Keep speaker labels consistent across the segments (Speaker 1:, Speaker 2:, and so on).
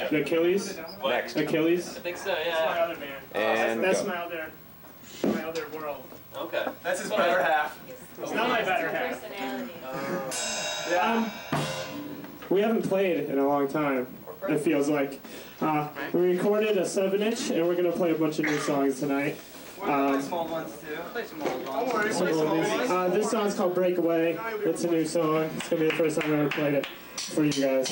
Speaker 1: The Achilles?
Speaker 2: Next.
Speaker 1: Achilles?
Speaker 3: I think so,
Speaker 1: That's my
Speaker 3: yeah.
Speaker 1: other man.
Speaker 2: And
Speaker 1: That's
Speaker 2: go.
Speaker 1: my other world.
Speaker 3: Okay.
Speaker 4: That's his better half.
Speaker 1: It's not my better half.
Speaker 5: Personality.
Speaker 4: Yeah.
Speaker 1: We haven't played in a long time, it feels like. We recorded a 7-inch and we're going to play a bunch of new songs tonight.
Speaker 4: We're gonna play small ones too. Play some old ones. Don't worry,
Speaker 1: Some
Speaker 4: play some old
Speaker 1: oldies.
Speaker 4: ones.
Speaker 1: This song's called Breakaway. It's a new song. It's going to be the first time I've ever played it for you guys.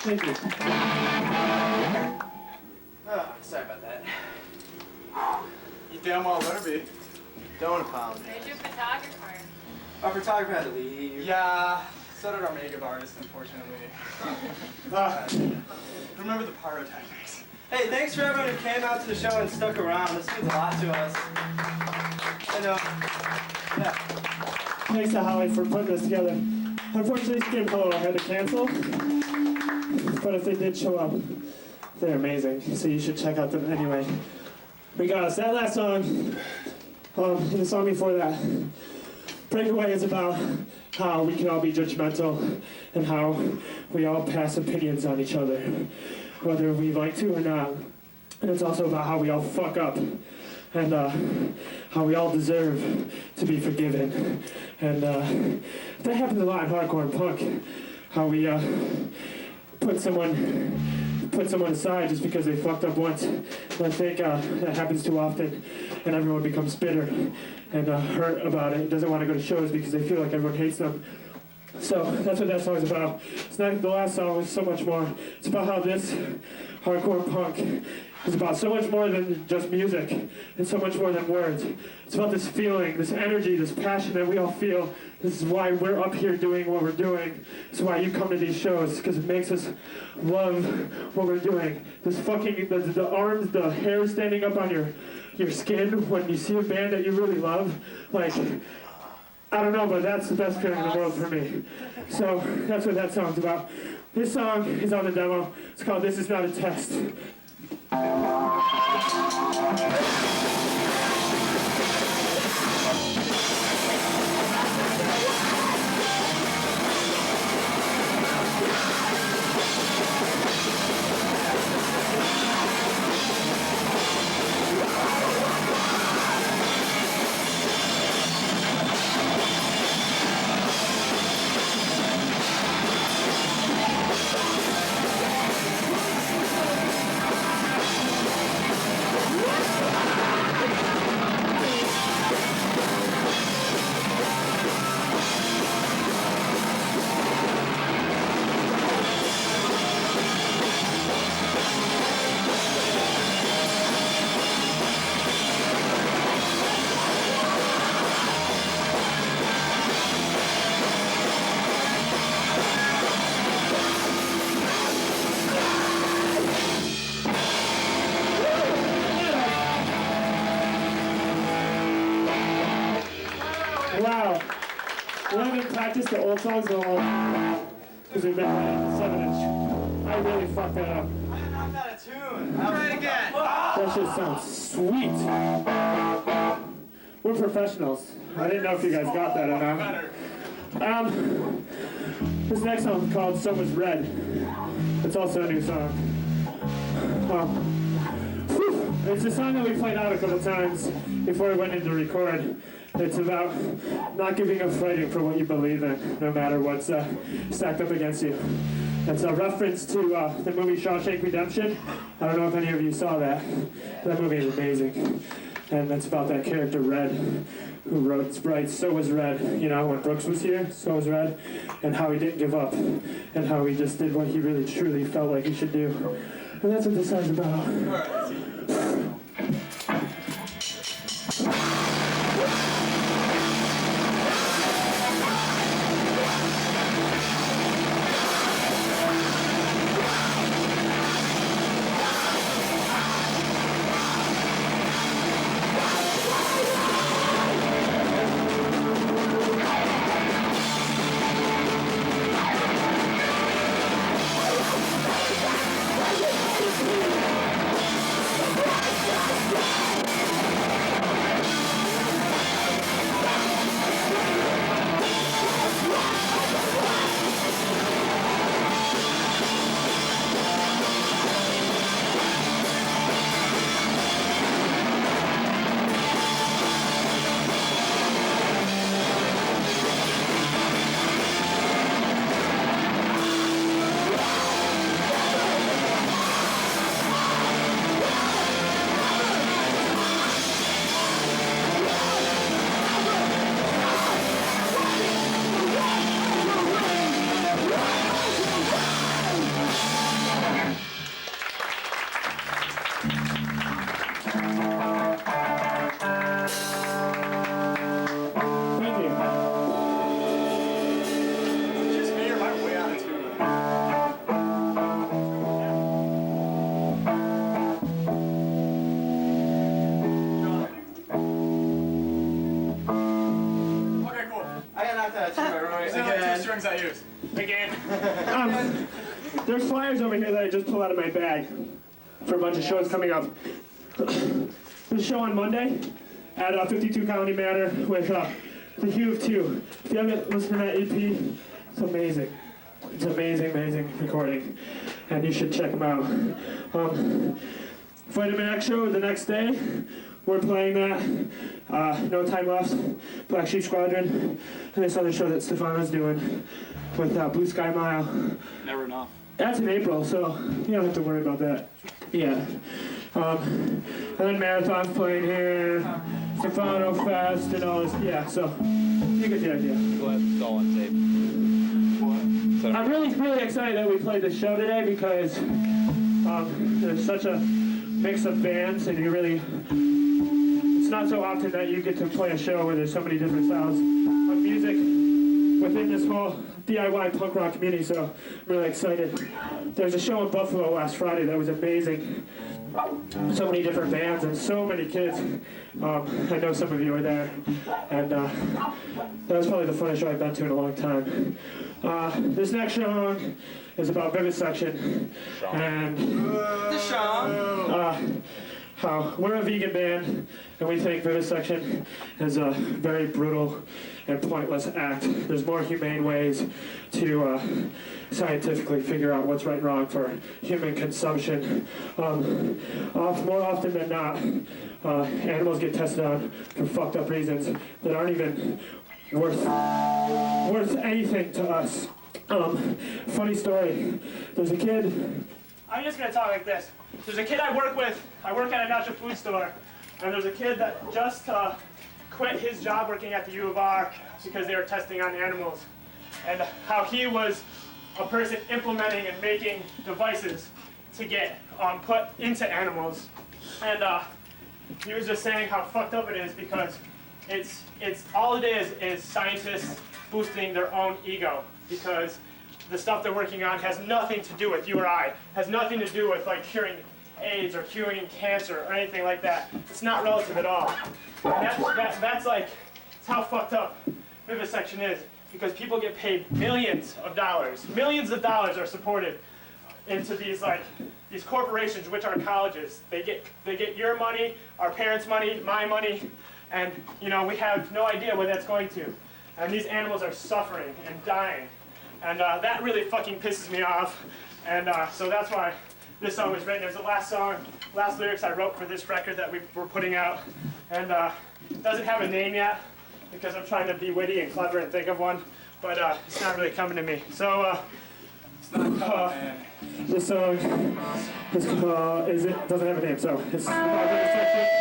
Speaker 1: Thank you.
Speaker 4: Sorry about that. You damn well better be. Don't apologize.
Speaker 5: Where's your photographer?
Speaker 4: Our photographer had to leave. Yeah, so did our makeup artist, unfortunately. Remember the pyrotechnics. Hey, thanks for everyone who came out to the show and stuck around. This means a lot to us. And, yeah.
Speaker 1: Thanks to Holly for putting this together. Unfortunately, Skim Hello had to cancel, but if they did show up, they're amazing, so you should check out them anyway. Regardless, that last song, and the song before that, Breakaway is about how we can all be judgmental and how we all pass opinions on each other, whether we like to or not. And it's also about how we all fuck up and how we all deserve to be forgiven. And that happens a lot in hardcore and punk, how we put someone aside just because they fucked up once. And I think that happens too often, and everyone becomes bitter and hurt about it, doesn't want to go to shows because they feel like everyone hates them. So that's what that song is about. It's not the last song, it's so much more. It's about how this hardcore punk is about so much more than just music and so much more than words. It's about this feeling, this energy, this passion that we all feel. This is why we're up here doing what we're doing. This is why you come to these shows, because it makes us love what we're doing. This fucking, the arms, the hair standing up on your skin when you see a band that you really love, like, I don't know, but that's the best feeling in the world for me. So that's what that song's about. This song is on the demo. It's called This Is Not a Test. Wow. We haven't practiced the old songs in a long because we've been playing 7-inch. I really fucked that up.
Speaker 4: I knocked out a tune. Try it again.
Speaker 1: That shit sounds sweet. We're professionals. I didn't know if you guys got that or not. This next song is called So Was Red. It's also a new song. It's a song that we played out a couple times before we went in to record. It's about not giving up fighting for what you believe in, no matter what's stacked up against you. It's a reference to the movie Shawshank Redemption. I don't know if any of you saw that. That movie is amazing. And it's about that character Red, who writes So Was Red, you know, when Brooks was here, So Was Red, and how he didn't give up, and how he just did what he really truly felt like he should do. And that's what this song's about.
Speaker 2: I use. Again.
Speaker 1: There's flyers over here that I just pulled out of my bag for a bunch of shows coming up. There's a show on Monday at 52 County Manor with the Hue of Two. If you haven't listened to that EP, it's amazing. It's amazing, amazing recording, and you should check them out. Vivisection show the next day. We're playing that. No Time Left, Black Sheep Squadron, and this other show that Stefano's doing with Blue Sky Mile.
Speaker 2: Never enough.
Speaker 1: That's in April, so you don't have to worry about that. Yeah. And then Marathon's playing here, Stefano Fest, and all this. Yeah, so you get the idea.
Speaker 2: Glad it's all on tape. What?
Speaker 1: I'm really excited that we played this show today because there's such a mix of bands, and it's not so often that you get to play a show where there's so many different styles of music within this whole DIY punk rock community, so I'm really excited. There was a show in Buffalo last Friday that was amazing. So many different bands and so many kids. I know some of you were there, and that was probably the funnest show I've been to in a long time. This next song is about vivisection, and how we're a vegan band, and we think vivisection is a very brutal and pointless act. There's more humane ways to scientifically figure out what's right and wrong for human consumption. More often than not, animals get tested on for fucked up reasons that aren't even worth anything to us. Funny story. There's a kid.
Speaker 3: I'm just gonna talk like this. There's a kid I work with. I work at a natural food store, and there's a kid that just quit his job working at the U of R because they were testing on animals, and how he was a person implementing and making devices to get put into animals, and he was just saying how fucked up it is because it's all it is scientists boosting their own ego, because the stuff they're working on has nothing to do with you or I, has nothing to do with like curing AIDS or curing cancer or anything like that. It's not relative at all. And that's like, it's how fucked up vivisection is, because people get paid millions of dollars. Millions of dollars are supported into these corporations, which are colleges. They get your money, our parents' money, my money, and we have no idea where that's going to. And these animals are suffering and dying, and that really fucking pisses me off. And so that's why this song was written. It was the last lyrics I wrote for this record that we're putting out, and it doesn't have a name yet because I'm trying to be witty and clever and think of one, but it's not really coming to me. So
Speaker 2: It's not coming, man.
Speaker 1: this song doesn't have a name, so it's about vivisection.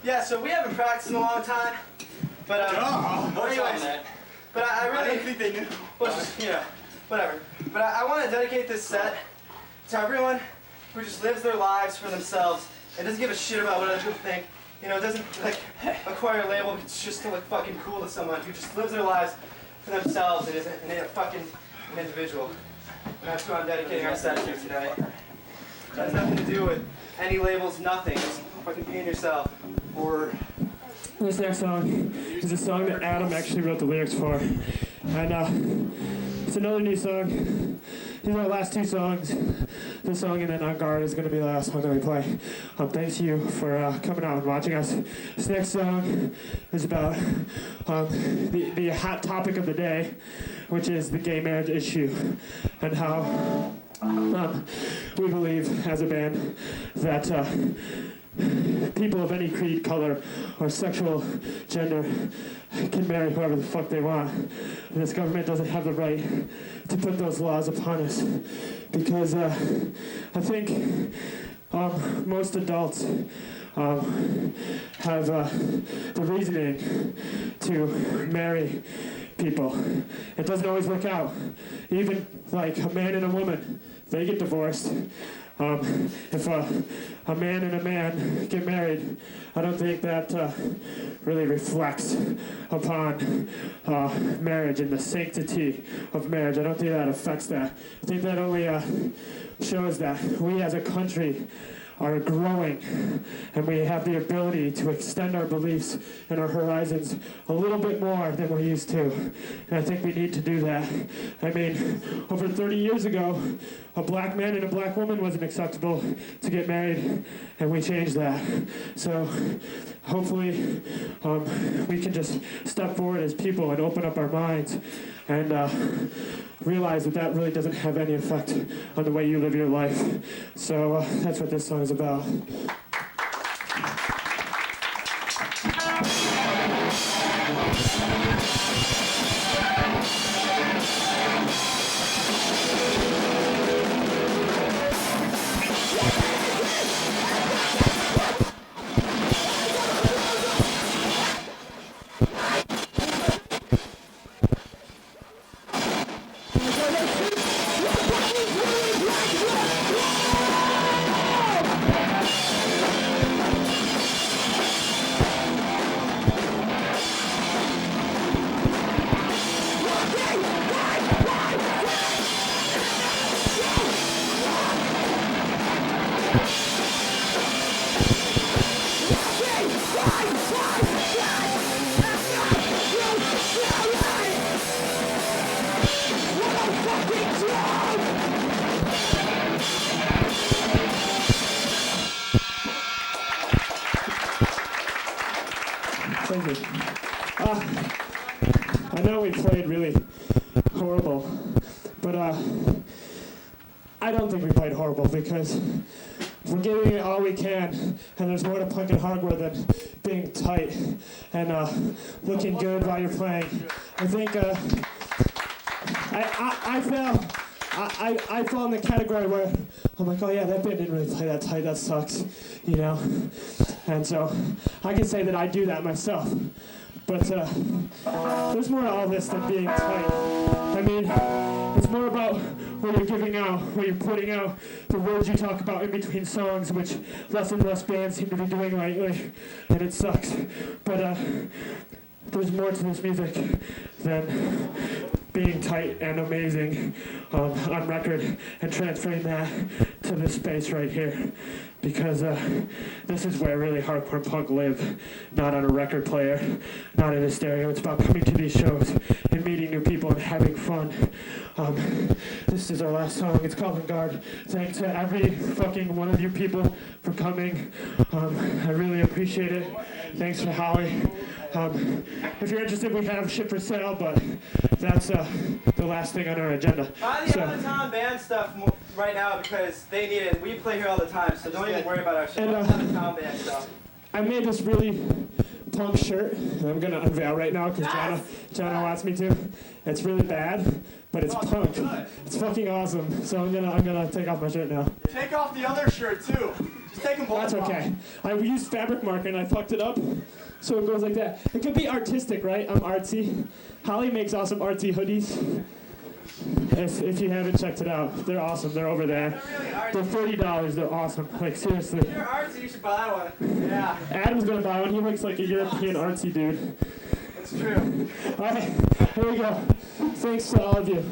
Speaker 4: Yeah, so we haven't practiced in a long time, but anyways, but I really
Speaker 2: didn't think they knew.
Speaker 4: Well, just, whatever. But I want to dedicate this set to everyone who just lives their lives for themselves and doesn't give a shit about what other people think. It doesn't acquire a label it's just to look fucking cool to someone who just lives their lives for themselves and isn't a fucking an individual. And that's who I'm dedicating our set to today. It has nothing to do with any labels, nothing. Just fucking being yourself.
Speaker 1: Or this next song is a song that Adam actually wrote the lyrics for, and it's another new song. These are our last two songs. This song and then On Guard is going to be the last song that we play. Thanks you for coming out and watching us. This next song is about the hot topic of the day, which is the gay marriage issue, and how we believe as a band that people of any creed, color, or sexual gender can marry whoever the fuck they want. And this government doesn't have the right to put those laws upon us, because I think most adults have the reasoning to marry people. It doesn't always work out. Even like a man and a woman, they get divorced. If a man and a man get married, I don't think that really reflects upon marriage and the sanctity of marriage. I don't think that affects that. I think that only shows that we as a country are growing, and we have the ability to extend our beliefs and our horizons a little bit more than we're used to. And I think we need to do that. I mean, over 30 years ago, a black man and a black woman wasn't acceptable to get married, and we changed that. So hopefully we can just step forward as people and open up our minds and realize that that really doesn't have any effect on the way you live your life. So that's what this song is about. Thank you. I know we played really horrible, but I don't think we played horrible because we're giving it all we can, and there's more to punk and hardware than being tight and looking good while you're playing. I think I fell in the category where I'm like, oh yeah, that band didn't really play that tight, that sucks, you know? And so I can say that I do that myself. But there's more to all this than being tight. I mean, it's more about what you're giving out, what you're putting out, the words you talk about in between songs, which less and less bands seem to be doing lately, and it sucks. But there's more to this music than being tight and amazing on record and transferring that to this space right here. Because this is where really hardcore punk live, not on a record player, not in a stereo. It's about coming to these shows and meeting new people and having fun. This is our last song. It's called On Guard. Thanks to every fucking one of you people for coming. I really appreciate it. Thanks for Holly. If you're interested, we have shit for sale, but that's the last thing on our agenda.
Speaker 4: Buy the out-of-town band stuff right now because they need it. We play here all the time, so don't even worry about our shit.
Speaker 1: And,
Speaker 4: Out-of-town band stuff.
Speaker 1: I made this really punk shirt that I'm gonna unveil right now because Jana wants me to. It's really bad, but it's punk. It's fucking awesome. So I'm gonna take off my shirt now.
Speaker 4: Take off the other shirt too. Just take them both
Speaker 1: That's
Speaker 4: off.
Speaker 1: okay. I used fabric marker and I fucked it up, so it goes like that. It could be artistic, right? I'm artsy. Holly makes awesome artsy hoodies. If you haven't checked it out, they're awesome. They're over there. They're $30. They're awesome. Like seriously.
Speaker 4: If you're artsy, you should buy one. Yeah.
Speaker 1: Adam's gonna buy one. He looks like a European artsy dude.
Speaker 4: That's true.
Speaker 1: All right, here we go. Thanks to all of you.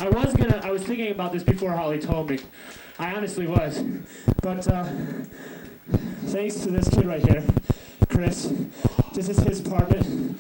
Speaker 1: I was thinking about this before Holly told me. I honestly was. But thanks to this kid right here, Chris, this is his apartment.